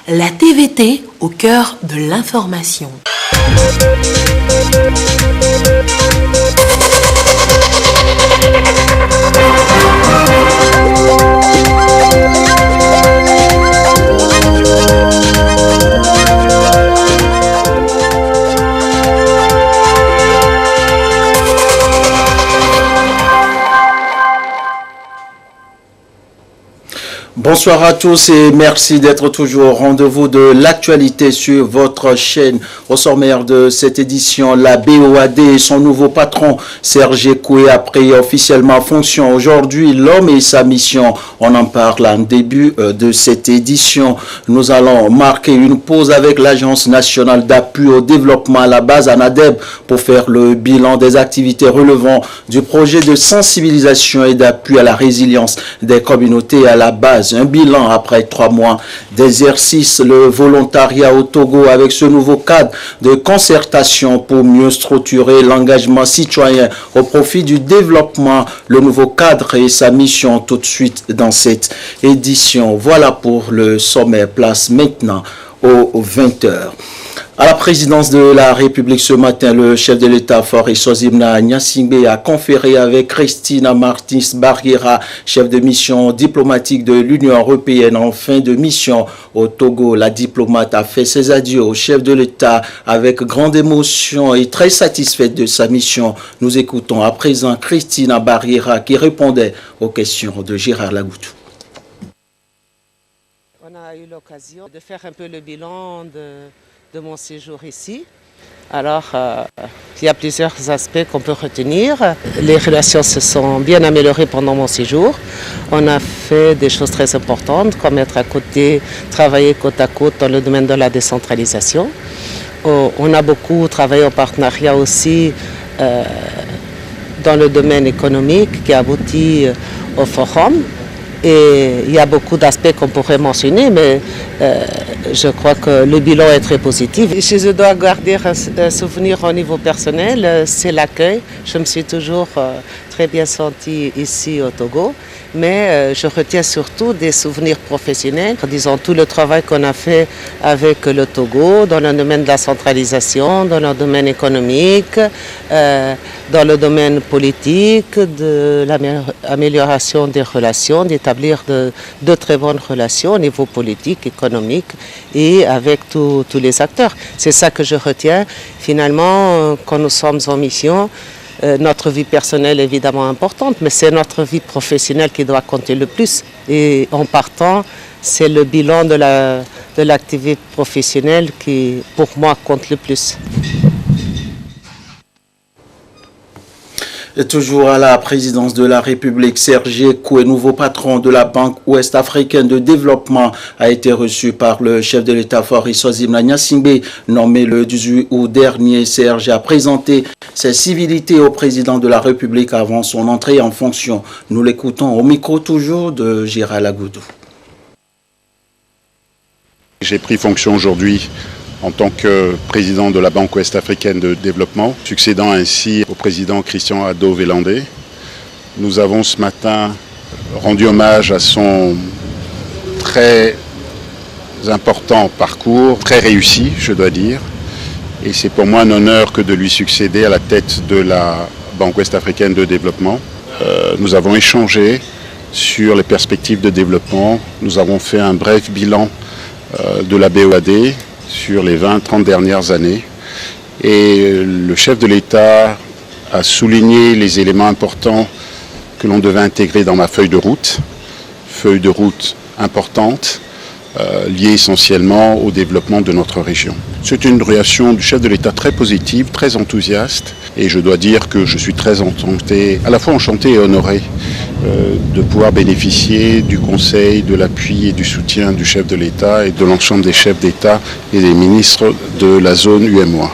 La TVT au cœur de l'information. Bonsoir à tous et merci d'être toujours au rendez-vous de l'actualité sur votre chaîne. Au sommaire de cette édition, la BOAD et son nouveau patron, Serge Ekoué, a pris officiellement fonction aujourd'hui. L'homme et sa mission, on en parle en début de cette édition. Nous allons marquer une pause avec l'Agence nationale d'appui au développement à la base, ANADEB, pour faire le bilan des activités relevant du projet de sensibilisation et d'appui à la résilience des communautés à la base. Un bilan après 3 mois d'exercice, le volontariat au Togo avec ce nouveau cadre de concertation pour mieux structurer l'engagement citoyen au profit du développement, le nouveau cadre et sa mission tout de suite dans cette édition. Voilà pour le sommet. Place maintenant aux 20h. À la présidence de la République ce matin, le chef de l'État, Faure Sozimna Gnassingbé, a conféré avec Christina Martins Barguera, chef de mission diplomatique de l'Union européenne en fin de mission au Togo. La diplomate a fait ses adieux au chef de l'État avec grande émotion et très satisfaite de sa mission. Nous écoutons à présent Christina Barguera qui répondait aux questions de Gérard Lagoutou. On a eu l'occasion de faire un peu le bilan de mon séjour ici. Alors, il y a plusieurs aspects qu'on peut retenir. Les relations se sont bien améliorées pendant mon séjour. On a fait des choses très importantes, comme être à côté, travailler côte à côte dans le domaine de la décentralisation. On a beaucoup travaillé en partenariat aussi dans le domaine économique qui aboutit au forum. Et il y a beaucoup d'aspects qu'on pourrait mentionner, mais je crois que le bilan est très positif. Si je dois garder un souvenir au niveau personnel, c'est l'accueil. Je me suis toujours très bien sentie ici au Togo, mais je retiens surtout des souvenirs professionnels, disons tout le travail qu'on a fait avec le Togo dans le domaine de la centralisation, dans le domaine économique, dans le domaine politique, de l'amélioration des relations, d'établir de très bonnes relations au niveau politique, économique et avec tous les acteurs. C'est ça que je retiens. Finalement, quand nous sommes en mission, notre vie personnelle est évidemment importante, mais c'est notre vie professionnelle qui doit compter le plus. Et en partant, c'est le bilan de l'activité professionnelle qui, pour moi, compte le plus. Et toujours à la présidence de la République, Serge Ekoué, nouveau patron de la Banque ouest-africaine de développement, a été reçu par le chef de l'État, Faure Sozimna Gnassingbé. Nommé le 18 août dernier, Serge a présenté ses civilités au président de la République avant son entrée en fonction. Nous l'écoutons au micro toujours de Gérard Lagoutou. J'ai pris fonction aujourd'hui en tant que président de la Banque ouest-africaine de développement, succédant ainsi au président Christian Ado-Vélandé. Nous avons ce matin rendu hommage à son très important parcours, très réussi, je dois dire. Et c'est pour moi un honneur que de lui succéder à la tête de la Banque ouest-africaine de développement. Nous avons échangé sur les perspectives de développement. Nous avons fait un bref bilan de la BOAD sur les 20-30 dernières années. Et le chef de l'État a souligné les éléments importants que l'on devait intégrer dans ma feuille de route importante, liée essentiellement au développement de notre région. C'est une réaction du chef de l'État très positive, très enthousiaste, et je dois dire que je suis très enchanté, à la fois enchanté et honoré de pouvoir bénéficier du conseil, de l'appui et du soutien du chef de l'État et de l'ensemble des chefs d'État et des ministres de la zone UEMOA.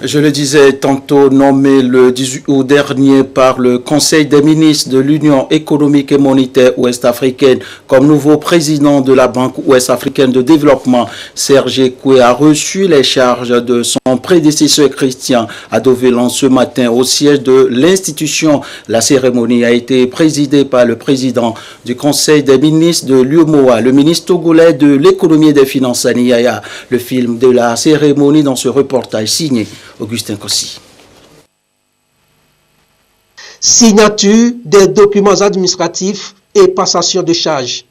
Je le disais tantôt, nommé le 18 août dernier par le Conseil des ministres de l'Union économique et monétaire ouest-africaine comme nouveau président de la Banque ouest-africaine de développement, Serge Ekwe a reçu les charges de son prédécesseur Christian Adoveland ce matin au siège de l'institution. La cérémonie a été présidée par le président du Conseil des ministres de l'UEMOA, le ministre togolais de l'économie et des finances, Sani Yaya. Le film de la cérémonie dans ce reportage signé Augustin Kossi. Signature des documents administratifs et passation de charges.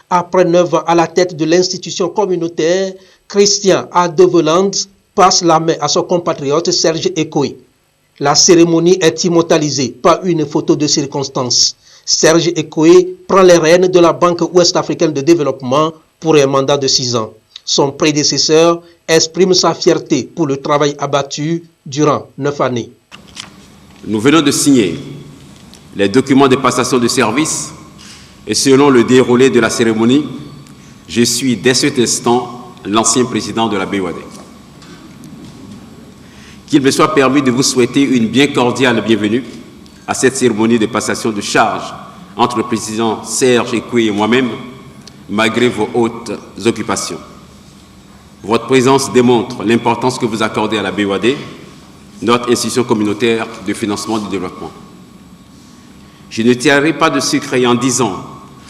Après 9 ans à la tête de l'institution communautaire, Christian Adoveland passe la main à son compatriote Serge Ekwe. La cérémonie est immortalisée par une photo de circonstance. Serge Ekwe prend les rênes de la Banque ouest-africaine de développement pour un mandat de 6 ans. Son prédécesseur exprime sa fierté pour le travail abattu durant 9 années. Nous venons de signer les documents de passation de service et selon le déroulé de la cérémonie, je suis dès cet instant l'ancien président de la BOAD. Qu'il me soit permis de vous souhaiter une bien cordiale bienvenue à cette cérémonie de passation de charges entre le président Serge Ekwe et moi-même, malgré vos hautes occupations. Votre présence démontre l'importance que vous accordez à la BOAD, notre institution communautaire de financement du développement. Je ne tirerai pas de secret en disant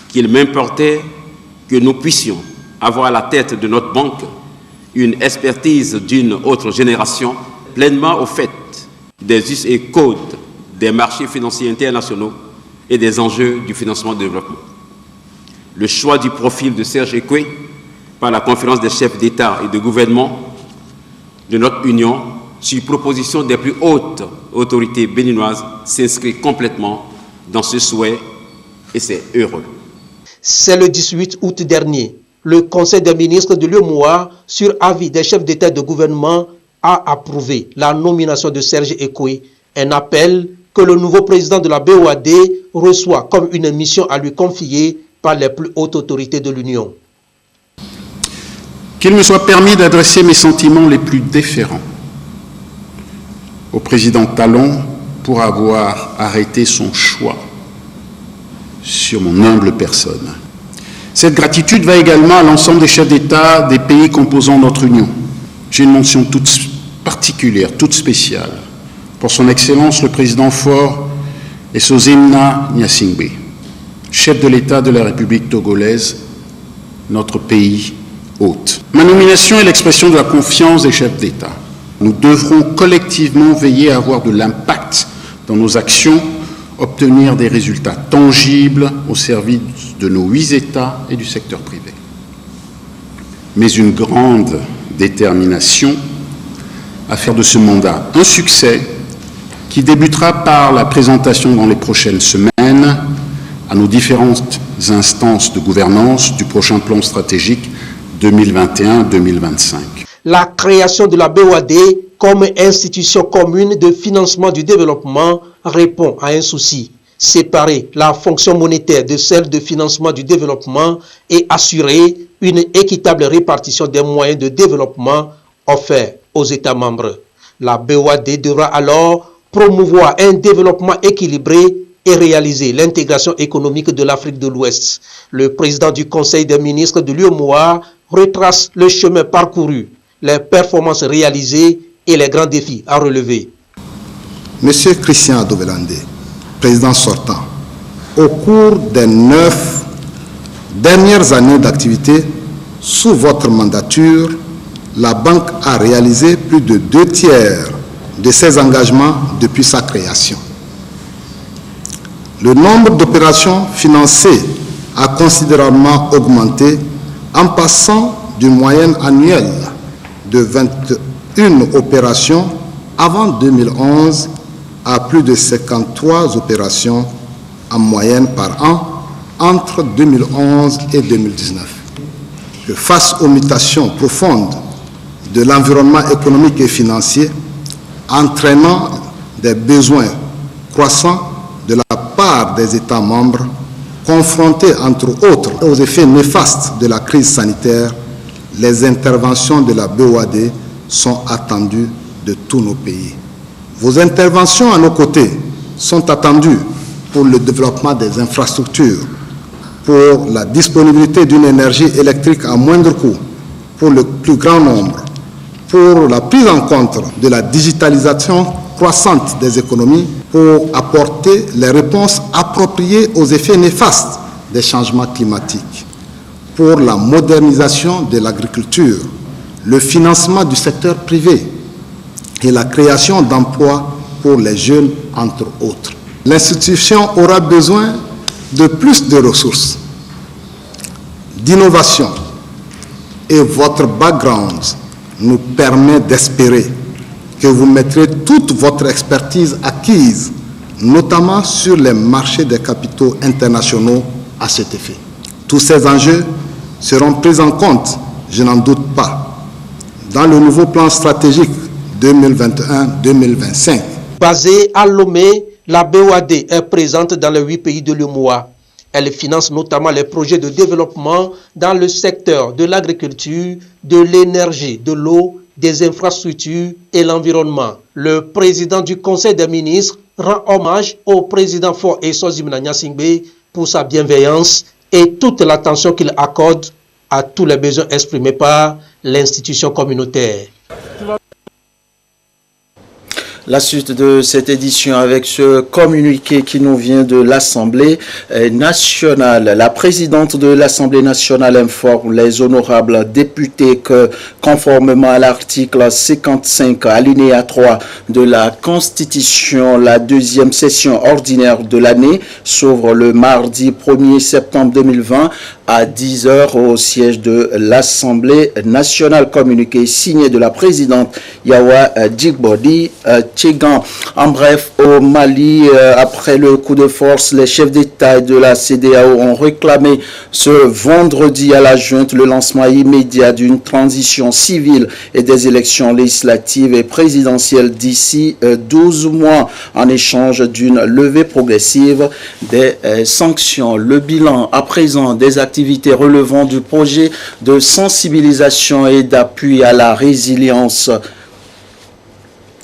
qu'il m'importait que nous puissions avoir à la tête de notre banque une expertise d'une autre génération, pleinement au fait des us et codes des marchés financiers internationaux et des enjeux du financement du développement. Le choix du profil de Serge Ekwe par la conférence des chefs d'État et de gouvernement de notre Union, sur proposition des plus hautes autorités béninoises, s'inscrit complètement dans ce souhait et c'est heureux. C'est le 18 août dernier, le Conseil des ministres de l'UEMOA, sur avis des chefs d'État et de gouvernement, a approuvé la nomination de Serge Ekwe, un appel que le nouveau président de la BOAD reçoit comme une mission à lui confier par les plus hautes autorités de l'Union. Qu'il me soit permis d'adresser mes sentiments les plus déférents au président Talon pour avoir arrêté son choix sur mon humble personne. Cette gratitude va également à l'ensemble des chefs d'État des pays composant notre Union. J'ai une mention toute particulière, toute spéciale, pour son Excellence le Président Faure et Sozemna Gnassingbé, chef de l'État de la République togolaise, notre pays hôte. Ma nomination est l'expression de la confiance des chefs d'État. Nous devrons collectivement veiller à avoir de l'impact dans nos actions, obtenir des résultats tangibles au service de nos 8 États et du secteur privé. Mais une grande détermination à faire de ce mandat un succès qui débutera par la présentation dans les prochaines semaines à nos différentes instances de gouvernance du prochain plan stratégique 2021-2025. La création de la BOAD comme institution commune de financement du développement répond à un souci: séparer la fonction monétaire de celle de financement du développement et assurer une équitable répartition des moyens de développement offerts aux États membres. La BOAD devra alors promouvoir un développement équilibré et réaliser l'intégration économique de l'Afrique de l'Ouest. Le président du Conseil des ministres de l'UEMOA retrace le chemin parcouru, les performances réalisées et les grands défis à relever. Monsieur Christian Adoveland, président sortant, au cours des 9 dernières années d'activité, sous votre mandature, la banque a réalisé plus de 2/3 de ses engagements depuis sa création. Le nombre d'opérations financées a considérablement augmenté en passant d'une moyenne annuelle de 21 opérations avant 2011 à plus de 53 opérations en moyenne par an entre 2011 et 2019. Que face aux mutations profondes de l'environnement économique et financier, entraînant des besoins croissants de la part des États membres, confrontés entre autres aux effets néfastes de la crise sanitaire, les interventions de la BOAD sont attendues de tous nos pays. Vos interventions à nos côtés sont attendues pour le développement des infrastructures, pour la disponibilité d'une énergie électrique à moindre coût, pour le plus grand nombre, pour la prise en compte de la digitalisation croissante des économies, pour apporter les réponses appropriées aux effets néfastes des changements climatiques, pour la modernisation de l'agriculture, le financement du secteur privé et la création d'emplois pour les jeunes, entre autres. L'institution aura besoin de plus de ressources, d'innovation, et votre background nous permet d'espérer que vous mettrez toute votre expertise acquise, notamment sur les marchés des capitaux internationaux, à cet effet. Tous ces enjeux seront pris en compte, je n'en doute pas, dans le nouveau plan stratégique 2021-2025. Basée à Lomé, la BOAD est présente dans les 8 pays de l'UEMOA. Elle finance notamment les projets de développement dans le secteur de l'agriculture, de l'énergie, de l'eau, des infrastructures et l'environnement. Le président du Conseil des ministres rend hommage au président Faure Eswazimana Gnassingbé pour sa bienveillance et toute l'attention qu'il accorde à tous les besoins exprimés par l'institution communautaire. La suite de cette édition avec ce communiqué qui nous vient de l'Assemblée nationale. La présidente de l'Assemblée nationale informe les honorables députés que, conformément à l'article 55 alinéa 3 de la Constitution, la deuxième session ordinaire de l'année s'ouvre le mardi 1er septembre 2020 à 10h au siège de l'Assemblée nationale. Communiqué signé de la présidente Yawa Djigbodi Tchegan. En bref, au Mali, après le coup de force, les chefs d'État de la CEDEAO ont réclamé ce vendredi à la junte le lancement immédiat d'une transition civile et des élections législatives et présidentielles d'ici 12 mois en échange d'une levée progressive des sanctions. Le bilan à présent des activités relevant du projet de sensibilisation et d'appui à la résilience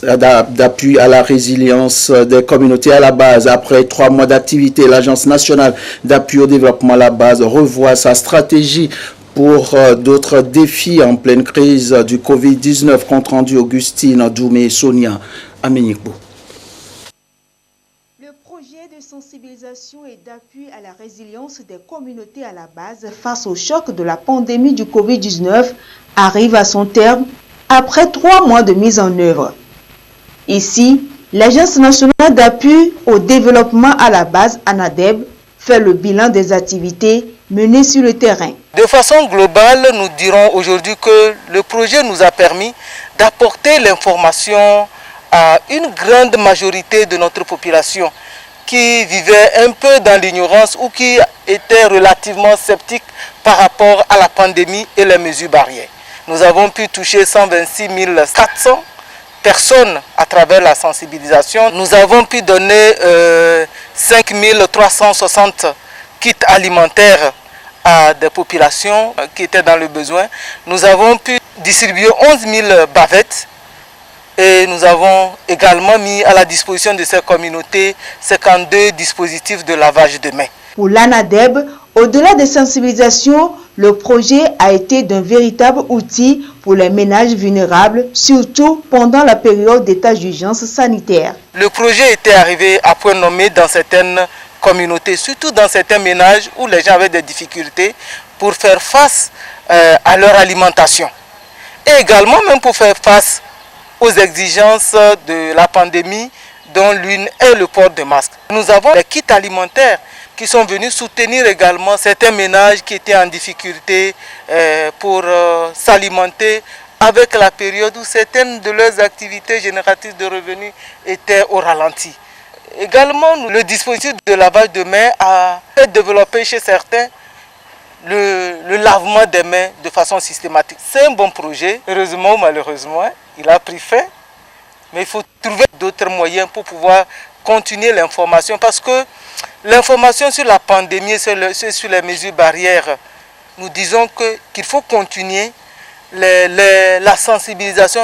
des communautés à la base. Après 3 mois d'activité, l'Agence nationale d'appui au développement à la base revoit sa stratégie pour d'autres défis en pleine crise du Covid-19. Compte rendu Augustine Doumé et Sonia Amenikbo. De sensibilisation et d'appui à la résilience des communautés à la base face au choc de la pandémie du Covid-19 arrive à son terme après 3 mois de mise en œuvre. Ici, l'Agence nationale d'appui au développement à la base, ANADEB, fait le bilan des activités menées sur le terrain. De façon globale, nous dirons aujourd'hui que le projet nous a permis d'apporter l'information à une grande majorité de notre population qui vivaient un peu dans l'ignorance ou qui étaient relativement sceptiques par rapport à la pandémie et les mesures barrières. Nous avons pu toucher 126 400 personnes à travers la sensibilisation. Nous avons pu donner 5 360 kits alimentaires à des populations qui étaient dans le besoin. Nous avons pu distribuer 11 000 bavettes. Et nous avons également mis à la disposition de ces communautés 52 dispositifs de lavage de mains. Pour l'ANADEB, au-delà des sensibilisations, le projet a été d'un véritable outil pour les ménages vulnérables, surtout pendant la période d'état d'urgence sanitaire. Le projet était arrivé à point nommé dans certaines communautés, surtout dans certains ménages où les gens avaient des difficultés pour faire face à leur alimentation. Et également même pour faire face aux exigences de la pandémie, dont l'une est le port de masque. Nous avons des kits alimentaires qui sont venus soutenir également certains ménages qui étaient en difficulté pour s'alimenter avec la période où certaines de leurs activités génératrices de revenus étaient au ralenti. Également, le dispositif de lavage de mains a fait développer chez certains le lavement des mains de façon systématique. C'est un bon projet, heureusement ou malheureusement, il a pris fin, mais il faut trouver d'autres moyens pour pouvoir continuer l'information, parce que l'information sur la pandémie, sur les mesures barrières, nous disons qu'il faut continuer la sensibilisation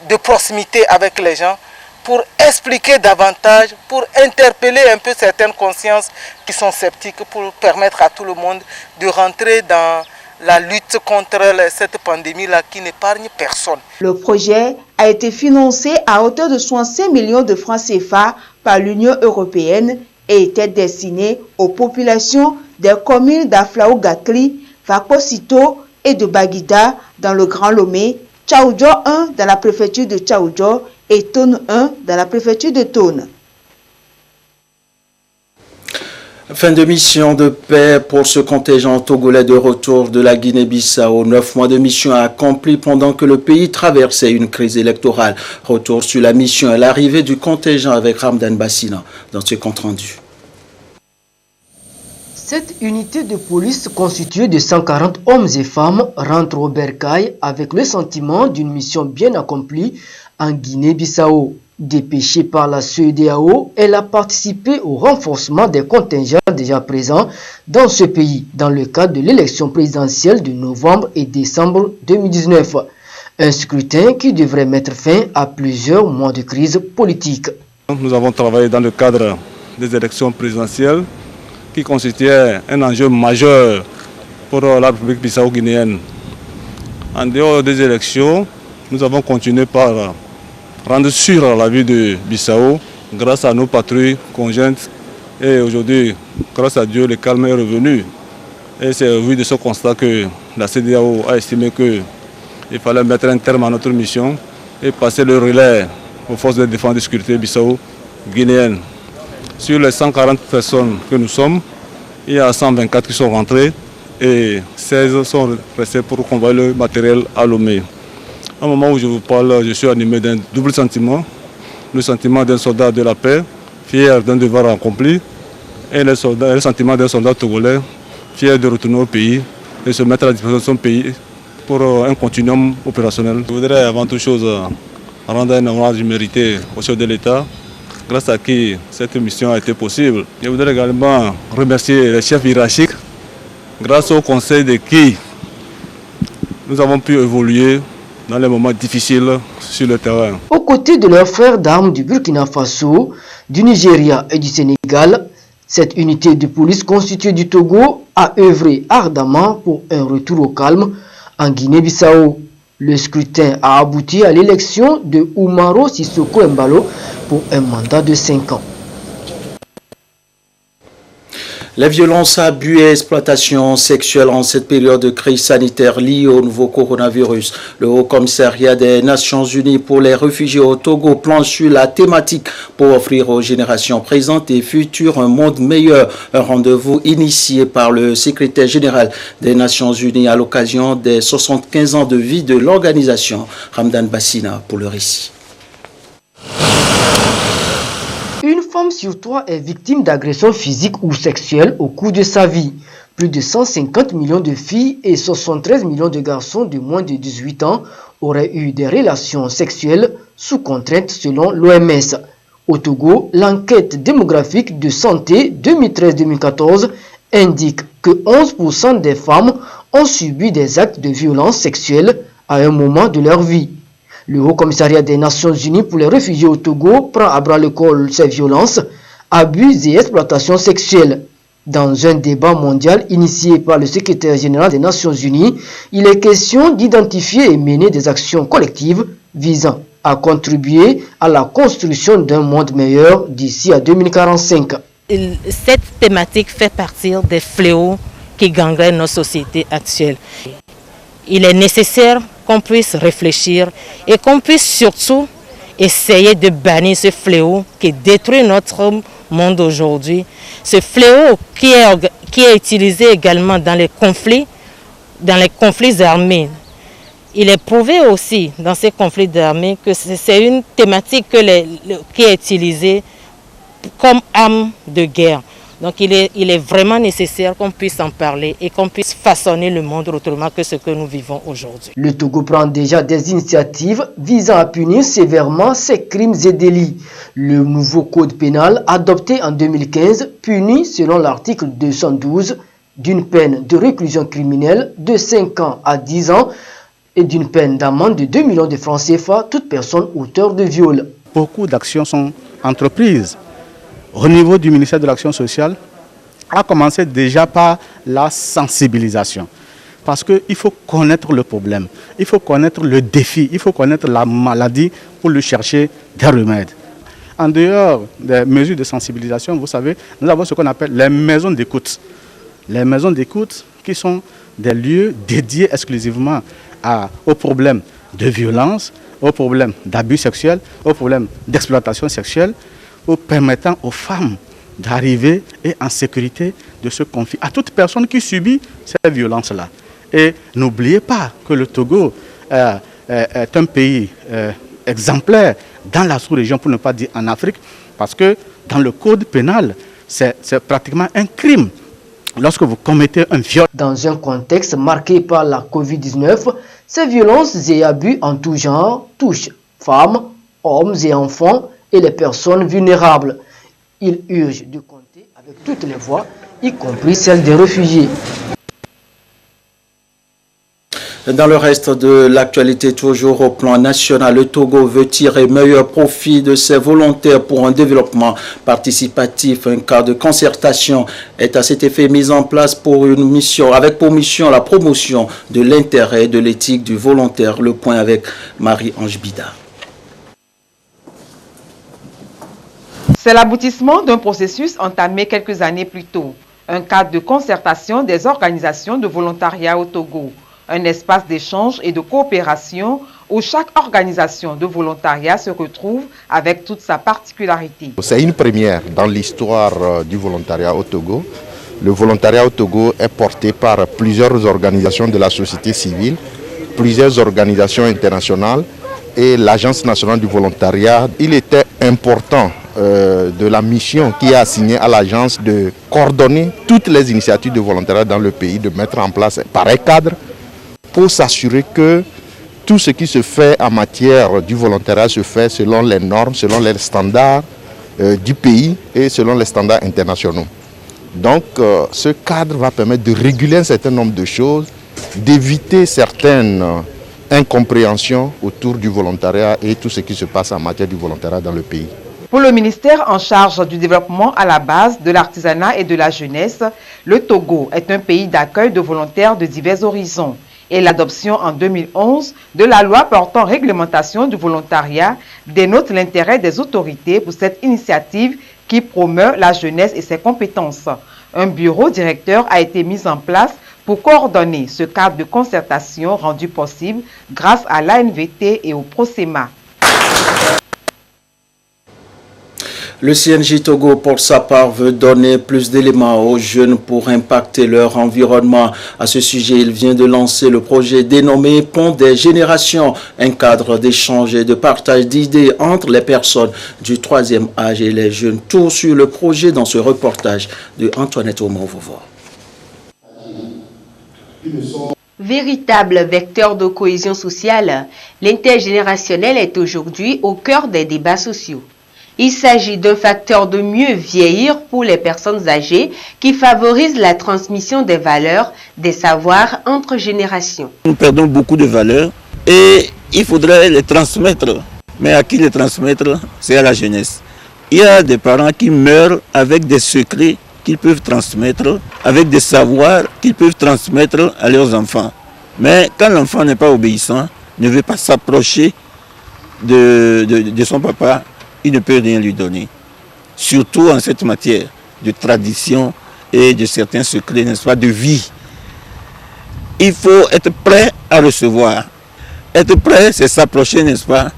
de proximité avec les gens, pour expliquer davantage, pour interpeller un peu certaines consciences qui sont sceptiques, pour permettre à tout le monde de rentrer dans la lutte contre cette pandémie-là qui n'épargne personne. Le projet a été financé à hauteur de 65 millions de francs CFA par l'Union européenne et était destiné aux populations des communes d'Aflaou-Gakli, Fakosito et de Baguida dans le Grand Lomé, Tchaoudjo 1 dans la préfecture de Tchaoudjo et Tone 1 dans la préfecture de Tone. Fin de mission de paix pour ce contingent togolais de retour de la Guinée-Bissau. 9 mois de mission accomplis pendant que le pays traversait une crise électorale. Retour sur la mission et l'arrivée du contingent avec Ramdan Bassina dans ce compte-rendu. Cette unité de police constituée de 140 hommes et femmes rentre au bercail avec le sentiment d'une mission bien accomplie en Guinée-Bissau. Dépêchée par la CEDEAO, elle a participé au renforcement des contingents déjà présents dans ce pays dans le cadre de l'élection présidentielle de novembre et décembre 2019. Un scrutin qui devrait mettre fin à plusieurs mois de crise politique. Nous avons travaillé dans le cadre des élections présidentielles qui constituait un enjeu majeur pour la République bissau-guinéenne. En dehors des élections, nous avons continué par rendre sûr la vie de Bissau grâce à nos patrouilles conjointes. Et aujourd'hui, grâce à Dieu, le calme est revenu. Et c'est au vu de ce constat que la CEDEAO a estimé qu'il fallait mettre un terme à notre mission et passer le relais aux forces de défense et de sécurité bissau-guinéennes. Sur les 140 personnes que nous sommes, il y a 124 qui sont rentrés et 16 sont restés pour convoyer le matériel à Lomé. Au moment où je vous parle, je suis animé d'un double sentiment. Le sentiment d'un soldat de la paix, fier d'un devoir accompli, et le sentiment d'un soldat togolais, fier de retourner au pays et se mettre à la disposition de son pays pour un continuum opérationnel. Je voudrais avant toute chose rendre un hommage mérité au chef de l'État, grâce à qui cette mission a été possible. Je voudrais également remercier les chefs hiérarchiques, grâce au conseil de qui nous avons pu évoluer dans les moments difficiles sur le terrain. Aux côtés de leurs frères d'armes du Burkina Faso, du Nigeria et du Sénégal, cette unité de police constituée du Togo a œuvré ardemment pour un retour au calme en Guinée-Bissau. Le scrutin a abouti à l'élection de Oumaro Sissoko Embalo pour un mandat de 5 ans. Les violences, abus et exploitation sexuelle en cette période de crise sanitaire liée au nouveau coronavirus. Le Haut Commissariat des Nations Unies pour les réfugiés au Togo planche sur la thématique pour offrir aux générations présentes et futures un monde meilleur. Un rendez-vous initié par le secrétaire général des Nations Unies à l'occasion des 75 ans de vie de l'organisation. Ramdan Bassina pour le récit. Une femme sur 3 est victime d'agressions physiques ou sexuelles au cours de sa vie. Plus de 150 millions de filles et 73 millions de garçons de moins de 18 ans auraient eu des relations sexuelles sous contrainte selon l'OMS. Au Togo, l'enquête démographique de santé 2013-2014 indique que 11% des femmes ont subi des actes de violence sexuelle à un moment de leur vie. Le Haut Commissariat des Nations Unies pour les réfugiés au Togo prend à bras le corps ces violences, abus et exploitations sexuelles. Dans un débat mondial initié par le secrétaire général des Nations Unies, il est question d'identifier et mener des actions collectives visant à contribuer à la construction d'un monde meilleur d'ici à 2045. Cette thématique fait partie des fléaux qui gangrènent nos sociétés actuelles. Il est nécessaire qu'on puisse réfléchir et qu'on puisse surtout essayer de bannir ce fléau qui détruit notre monde aujourd'hui. Ce fléau qui est utilisé également dans les conflits armés. Il est prouvé aussi dans ces conflits armés que c'est une thématique qui est utilisée comme arme de guerre. Donc il est vraiment nécessaire qu'on puisse en parler et qu'on puisse façonner le monde autrement que ce que nous vivons aujourd'hui. Le Togo prend déjà des initiatives visant à punir sévèrement ces crimes et délits. Le nouveau code pénal adopté en 2015 punit selon l'article 212 d'une peine de réclusion criminelle de 5 ans à 10 ans et d'une peine d'amende de 2 millions de francs CFA toute personne auteur de viol. Beaucoup d'actions sont entreprises au niveau du ministère de l'Action sociale, à commencer déjà par la sensibilisation. Parce qu'il faut connaître le problème, il faut connaître le défi, il faut connaître la maladie pour lui chercher des remèdes. En dehors des mesures de sensibilisation, vous savez, nous avons ce qu'on appelle les maisons d'écoute. Les maisons d'écoute qui sont des lieux dédiés exclusivement aux problèmes de violence, aux problèmes d'abus sexuels, aux problèmes d'exploitation sexuelle, ou permettant aux femmes d'arriver et en sécurité de se confier à toute personne qui subit ces violences-là. Et n'oubliez pas que le Togo est un pays exemplaire dans la sous-région, pour ne pas dire en Afrique, parce que dans le code pénal, c'est pratiquement un crime lorsque vous commettez un viol. Dans un contexte marqué par la Covid-19, ces violences et abus en tout genre touchent femmes, hommes et enfants et les personnes vulnérables. Il urge de compter avec toutes les voix, y compris celles des réfugiés. Dans le reste de l'actualité, toujours au plan national, le Togo veut tirer meilleur profit de ses volontaires pour un développement participatif. Un cadre de concertation est à cet effet mis en place pour une mission, avec pour mission la promotion de l'intérêt et de l'éthique du volontaire. Le point avec Marie-Ange Bida. C'est l'aboutissement d'un processus entamé quelques années plus tôt. Un cadre de concertation des organisations de volontariat au Togo. Un espace d'échange et de coopération où chaque organisation de volontariat se retrouve avec toute sa particularité. C'est une première dans l'histoire du volontariat au Togo. Le volontariat au Togo est porté par plusieurs organisations de la société civile, plusieurs organisations internationales et l'Agence nationale du volontariat. Il était important de la mission qui est assignée à l'agence de coordonner toutes les initiatives de volontariat dans le pays, de mettre en place un pareil cadre pour s'assurer que tout ce qui se fait en matière du volontariat se fait selon les normes, selon les standards du pays et selon les standards internationaux. Donc ce cadre va permettre de réguler un certain nombre de choses, d'éviter certaines incompréhensions autour du volontariat et tout ce qui se passe en matière du volontariat dans le pays. Pour le ministère en charge du développement à la base de l'artisanat et de la jeunesse, le Togo est un pays d'accueil de volontaires de divers horizons. Et l'adoption en 2011 de la loi portant réglementation du volontariat dénote l'intérêt des autorités pour cette initiative qui promeut la jeunesse et ses compétences. Un bureau directeur a été mis en place pour coordonner ce cadre de concertation rendu possible grâce à l'ANVT et au PROSEMA. Le CNJ Togo, pour sa part, veut donner plus d'éléments aux jeunes pour impacter leur environnement. À ce sujet, il vient de lancer le projet dénommé Pont des générations, un cadre d'échange et de partage d'idées entre les personnes du troisième âge et les jeunes. Tout sur le projet dans ce reportage de Antoinette Omovovo. Véritable vecteur de cohésion sociale, l'intergénérationnel est aujourd'hui au cœur des débats sociaux. Il s'agit d'un facteur de mieux vieillir pour les personnes âgées qui favorise la transmission des valeurs, des savoirs entre générations. Nous perdons beaucoup de valeurs et il faudrait les transmettre. Mais à qui les transmettre? C'est à la jeunesse. Il y a des parents qui meurent avec des secrets qu'ils peuvent transmettre, avec des savoirs qu'ils peuvent transmettre à leurs enfants. Mais quand l'enfant n'est pas obéissant, ne veut pas s'approcher de son papa, il ne peut rien lui donner. Surtout en cette matière de tradition et de certains secrets, n'est-ce pas, de vie. Il faut être prêt à recevoir. Être prêt, c'est s'approcher, n'est-ce pas,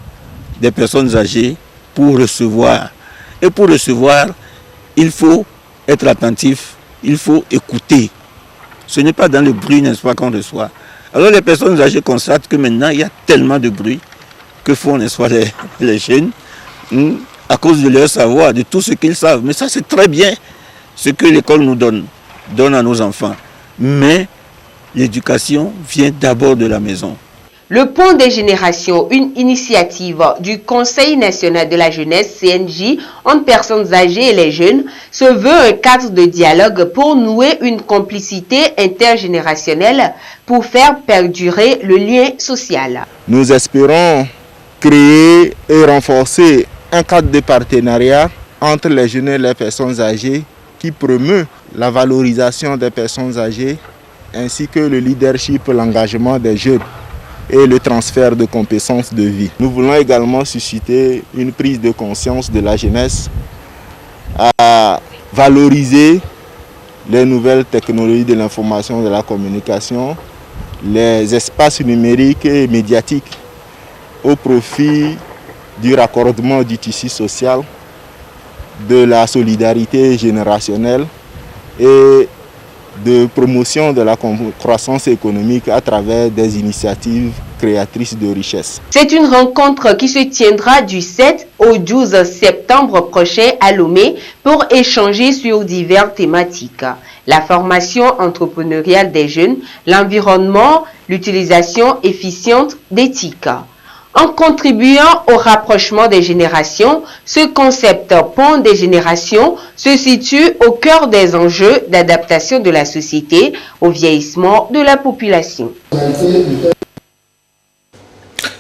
des personnes âgées pour recevoir. Et pour recevoir, il faut être attentif, il faut écouter. Ce n'est pas dans le bruit, n'est-ce pas, qu'on reçoit. Alors les personnes âgées constatent que maintenant, il y a tellement de bruit que font, n'est-ce pas, les jeunes, à cause de leur savoir, de tout ce qu'ils savent. Mais ça, c'est très bien ce que l'école nous donne à nos enfants. Mais l'éducation vient d'abord de la maison. Le Pont des Générations, une initiative du Conseil national de la jeunesse, CNJ, entre personnes âgées et les jeunes, se veut un cadre de dialogue pour nouer une complicité intergénérationnelle pour faire perdurer le lien social. Nous espérons créer et renforcer un cadre de partenariat entre les jeunes et les personnes âgées qui promeut la valorisation des personnes âgées ainsi que le leadership, l'engagement des jeunes et le transfert de compétences de vie. Nous voulons également susciter une prise de conscience de la jeunesse à valoriser les nouvelles technologies de l'information et de la communication, les espaces numériques et médiatiques au profit du raccordement du tissu social, de la solidarité générationnelle et de promotion de la croissance économique à travers des initiatives créatrices de richesse. C'est une rencontre qui se tiendra du 7 au 12 septembre prochain à Lomé pour échanger sur diverses thématiques. La formation entrepreneuriale des jeunes, l'environnement, l'utilisation efficiente d'éthique. En contribuant au rapprochement des générations, ce concept pont des générations se situe au cœur des enjeux d'adaptation de la société au vieillissement de la population.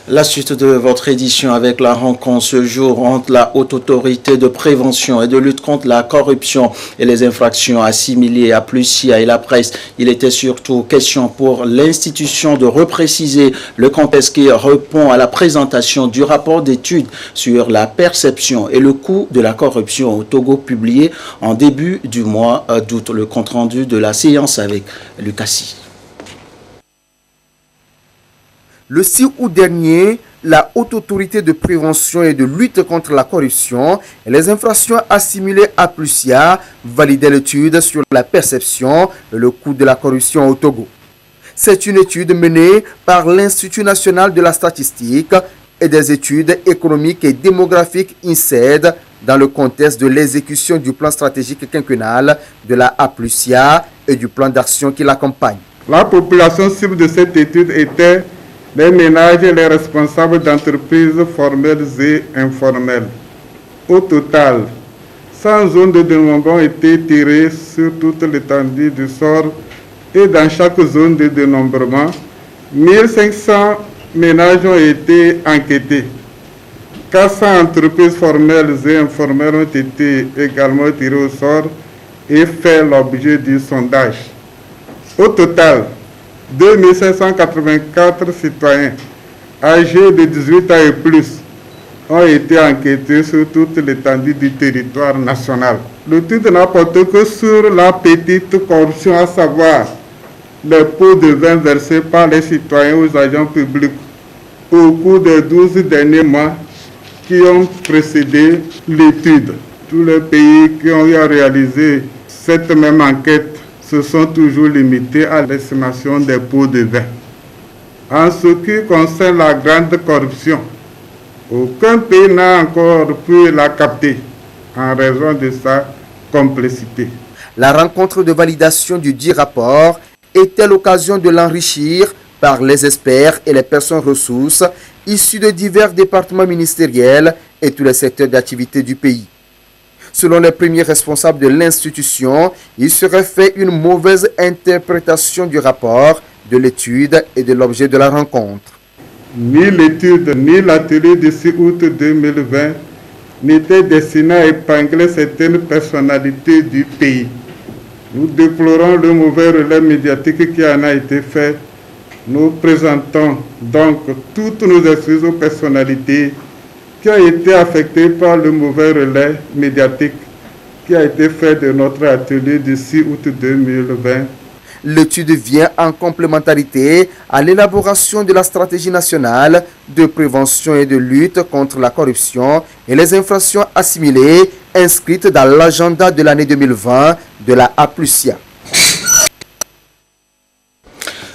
La suite de votre édition avec la rencontre ce jour entre la Haute Autorité de prévention et de lutte contre la corruption et les infractions assimilées à Plusia et la presse. Il était surtout question pour l'institution de repréciser le contexte qui répond à la présentation du rapport d'étude sur la perception et le coût de la corruption au Togo publié en début du mois d'août. Le compte-rendu de la séance avec Lucassi. Le 6 août dernier, la Haute Autorité de prévention et de lutte contre la corruption et les infractions assimilées à Plusia validait l'étude sur la perception et le coût de la corruption au Togo. C'est une étude menée par l'Institut national de la statistique et des études économiques et démographiques INSED dans le contexte de l'exécution du plan stratégique quinquennal de la Plusia et du plan d'action qui l'accompagne. La population cible de cette étude était les ménages et les responsables d'entreprises formelles et informelles. Au total, 100 zones de dénombrement ont été tirées sur toute l'étendue du sort et dans chaque zone de dénombrement, 1500 ménages ont été enquêtés. 400 entreprises formelles et informelles ont été également tirées au sort et fait l'objet du sondage. Au total, 2584 citoyens âgés de 18 ans et plus ont été enquêtés sur toute l'étendue du territoire national. L'étude n'a porté que sur la petite corruption, à savoir les pots de vin versés par les citoyens aux agents publics au cours des 12 derniers mois qui ont précédé l'étude. Tous les pays qui ont eu à réaliser cette même enquête se sont toujours limités à l'estimation des pots de vin. En ce qui concerne la grande corruption, aucun pays n'a encore pu la capter en raison de sa complexité. La rencontre de validation du dit rapport était l'occasion de l'enrichir par les experts et les personnes ressources issus de divers départements ministériels et tous les secteurs d'activité du pays. Selon les premiers responsables de l'institution, il serait fait une mauvaise interprétation du rapport, de l'étude et de l'objet de la rencontre. Ni l'étude ni l'atelier du 6 août 2020 n'étaient destinés à épingler certaines personnalités du pays. Nous déplorons le mauvais relais médiatique qui en a été fait. Nous présentons donc toutes nos excuses aux personnalités qui a été affecté par le mauvais relais médiatique qui a été fait de notre atelier du 6 août 2020. L'étude vient en complémentarité à l'élaboration de la stratégie nationale de prévention et de lutte contre la corruption et les infractions assimilées inscrites dans l'agenda de l'année 2020 de la Plusia.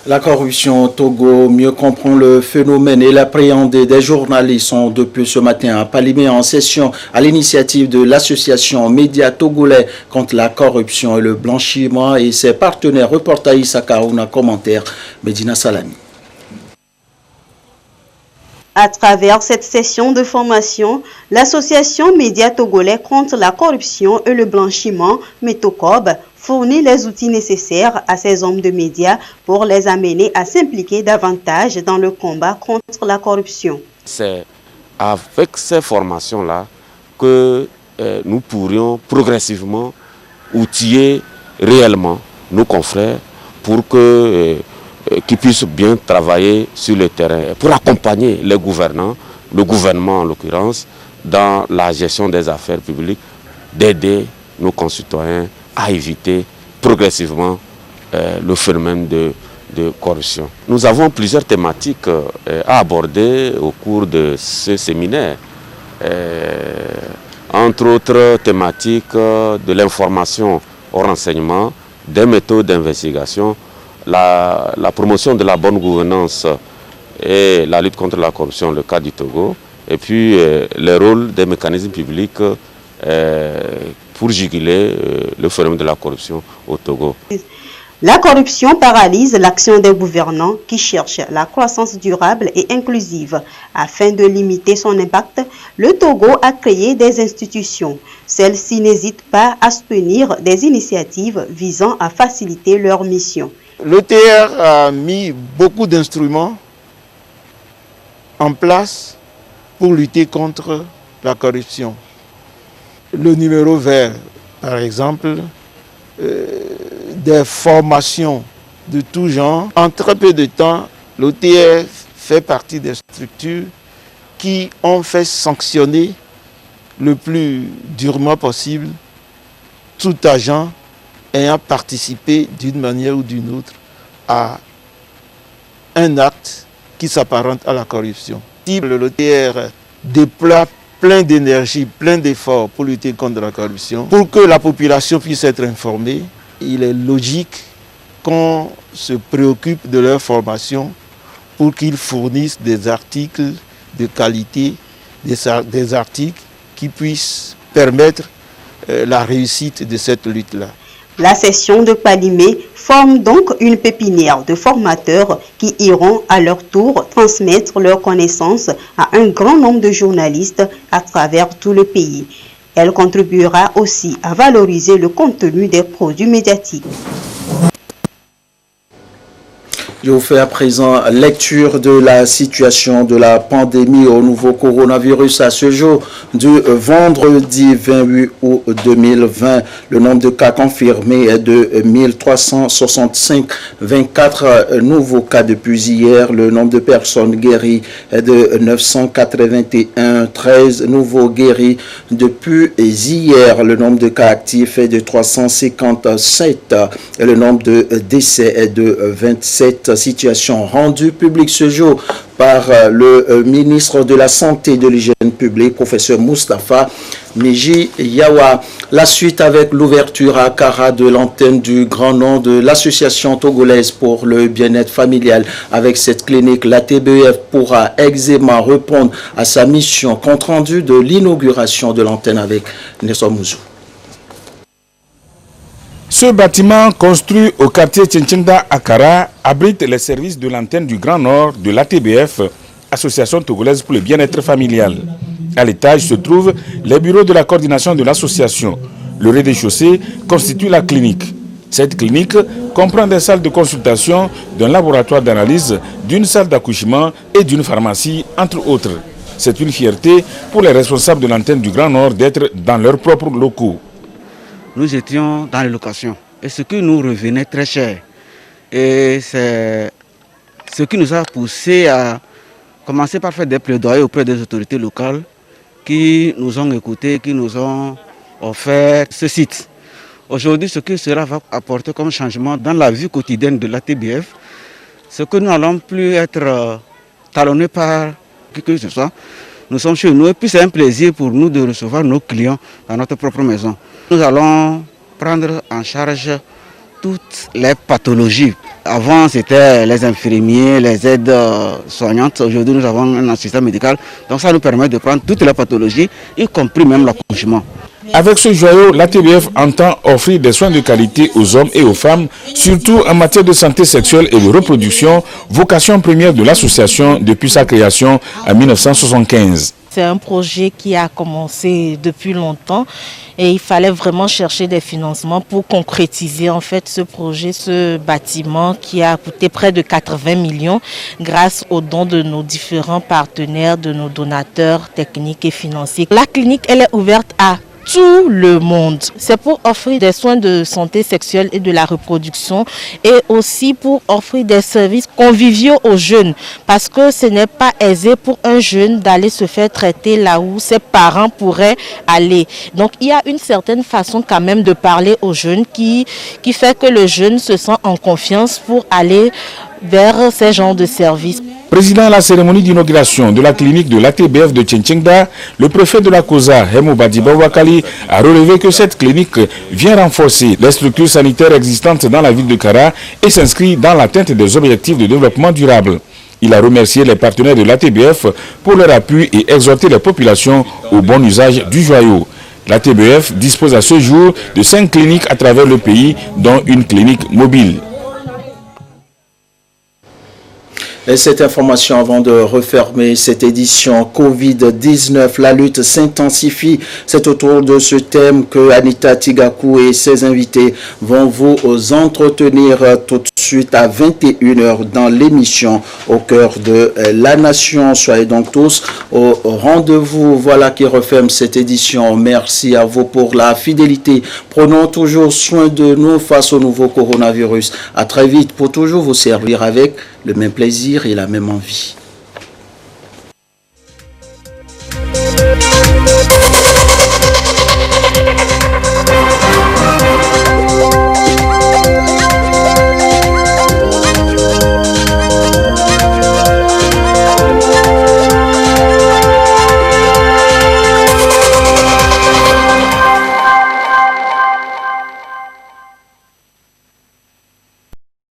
La corruption au Togo, mieux comprendre le phénomène et l'appréhender des journalistes sont depuis ce matin à Palimé en session à l'initiative de l'association Médias Togolais contre la corruption et le blanchiment et ses partenaires. Reportaï Sakaouna, commentaire Medina Salami. À travers cette session de formation, l'association Média Togolais contre la corruption et le blanchiment, Métocob, fournit les outils nécessaires à ces hommes de médias pour les amener à s'impliquer davantage dans le combat contre la corruption. C'est avec ces formations-là que nous pourrions progressivement outiller réellement nos confrères pour qu'ils puissent bien travailler sur le terrain, pour accompagner les gouvernants, le gouvernement en l'occurrence, dans la gestion des affaires publiques, d'aider nos concitoyens à éviter progressivement le phénomène de corruption. Nous avons plusieurs thématiques à aborder au cours de ce séminaire. Entre autres thématiques de l'information au renseignement, des méthodes d'investigation, la promotion de la bonne gouvernance et la lutte contre la corruption, le cas du Togo, et puis les rôles des mécanismes publics pour juguler le phénomène de la corruption au Togo. La corruption paralyse l'action des gouvernants qui cherchent la croissance durable et inclusive. Afin de limiter son impact, le Togo a créé des institutions. Celles-ci n'hésitent pas à soutenir des initiatives visant à faciliter leur mission. L'ETR a mis beaucoup d'instruments en place pour lutter contre la corruption. Le numéro vert, par exemple, des formations de tout genre. En très peu de temps, l'OTR fait partie des structures qui ont fait sanctionner le plus durement possible tout agent ayant participé d'une manière ou d'une autre à un acte qui s'apparente à la corruption. Si l'OTR déploie plein d'énergie, plein d'efforts pour lutter contre la corruption, pour que la population puisse être informée, il est logique qu'on se préoccupe de leur formation pour qu'ils fournissent des articles de qualité, des articles qui puissent permettre la réussite de cette lutte-là. La session de Palimé forme donc une pépinière de formateurs qui iront à leur tour transmettre leurs connaissances à un grand nombre de journalistes à travers tout le pays. Elle contribuera aussi à valoriser le contenu des produits médiatiques. Je vous fais à présent lecture de la situation de la pandémie au nouveau coronavirus à ce jour du vendredi 28 août 2020. Le nombre de cas confirmés est de 1365, 24 nouveaux cas depuis hier. Le nombre de personnes guéries est de 981, 13 nouveaux guéris depuis hier. Le nombre de cas actifs est de 357 et le nombre de décès est de 27. Situation rendue publique ce jour par le ministre de la Santé et de l'Hygiène publique, professeur Moustapha Miji Yawa. La suite avec l'ouverture à Kara de l'antenne du grand nom de l'association togolaise pour le bien-être familial. Avec cette clinique, la TBF pourra aisément répondre à sa mission. Compte rendu de l'inauguration de l'antenne avec Nestor Mouzou. Ce bâtiment construit au quartier Tchéntchénda à Kara abrite les services de l'antenne du Grand Nord de l'ATBF, Association togolaise pour le bien-être familial. À l'étage se trouvent les bureaux de la coordination de l'association. Le rez-de-chaussée constitue la clinique. Cette clinique comprend des salles de consultation, d'un laboratoire d'analyse, d'une salle d'accouchement et d'une pharmacie, entre autres. C'est une fierté pour les responsables de l'antenne du Grand Nord d'être dans leurs propres locaux. Nous étions dans les locations et ce qui nous revenait très cher. Et c'est ce qui nous a poussé à commencer par faire des plaidoyers auprès des autorités locales qui nous ont écoutés, qui nous ont offert ce site. Aujourd'hui, ce que cela va apporter comme changement dans la vie quotidienne de l'ATBF, c'est que nous n'allons plus être talonnés par qui que ce soit. Nous sommes chez nous et puis c'est un plaisir pour nous de recevoir nos clients dans notre propre maison. Nous allons prendre en charge toutes les pathologies. Avant, c'était les infirmiers, les aides soignantes. Aujourd'hui, nous avons un assistant médical. Donc ça nous permet de prendre toutes les pathologies, y compris même l'accouchement. Avec ce joyau, l'ATBF entend offrir des soins de qualité aux hommes et aux femmes, surtout en matière de santé sexuelle et de reproduction, vocation première de l'association depuis sa création en 1975. C'est un projet qui a commencé depuis longtemps et il fallait vraiment chercher des financements pour concrétiser en fait ce projet, ce bâtiment qui a coûté près de 80 millions grâce aux dons de nos différents partenaires, de nos donateurs techniques et financiers. La clinique, elle est ouverte à tout le monde. C'est pour offrir des soins de santé sexuelle et de la reproduction et aussi pour offrir des services conviviaux aux jeunes parce que ce n'est pas aisé pour un jeune d'aller se faire traiter là où ses parents pourraient aller. Donc il y a une certaine façon quand même de parler aux jeunes qui fait que le jeune se sent en confiance pour aller vers ces genres de services. Président à la cérémonie d'inauguration de la clinique de l'ATBF de Tchéntchengda, le préfet de la COSA, Hemou Badiba Wakali, a relevé que cette clinique vient renforcer les structures sanitaires existantes dans la ville de Kara et s'inscrit dans l'atteinte des objectifs de développement durable. Il a remercié les partenaires de l'ATBF pour leur appui et exhorté les populations au bon usage du joyau. L'ATBF dispose à ce jour de 5 cliniques à travers le pays, dont une clinique mobile. Et cette information avant de refermer cette édition Covid-19, la lutte s'intensifie. C'est autour de ce thème que Anita Tigakou et ses invités vont vous entretenir tout de suite à 21h dans l'émission Au cœur de la nation. Soyez donc tous au rendez-vous. Voilà qui referme cette édition. Merci à vous pour la fidélité. Prenons toujours soin de nous face au nouveau coronavirus. À très vite pour toujours vous servir avec le même plaisir et la même envie.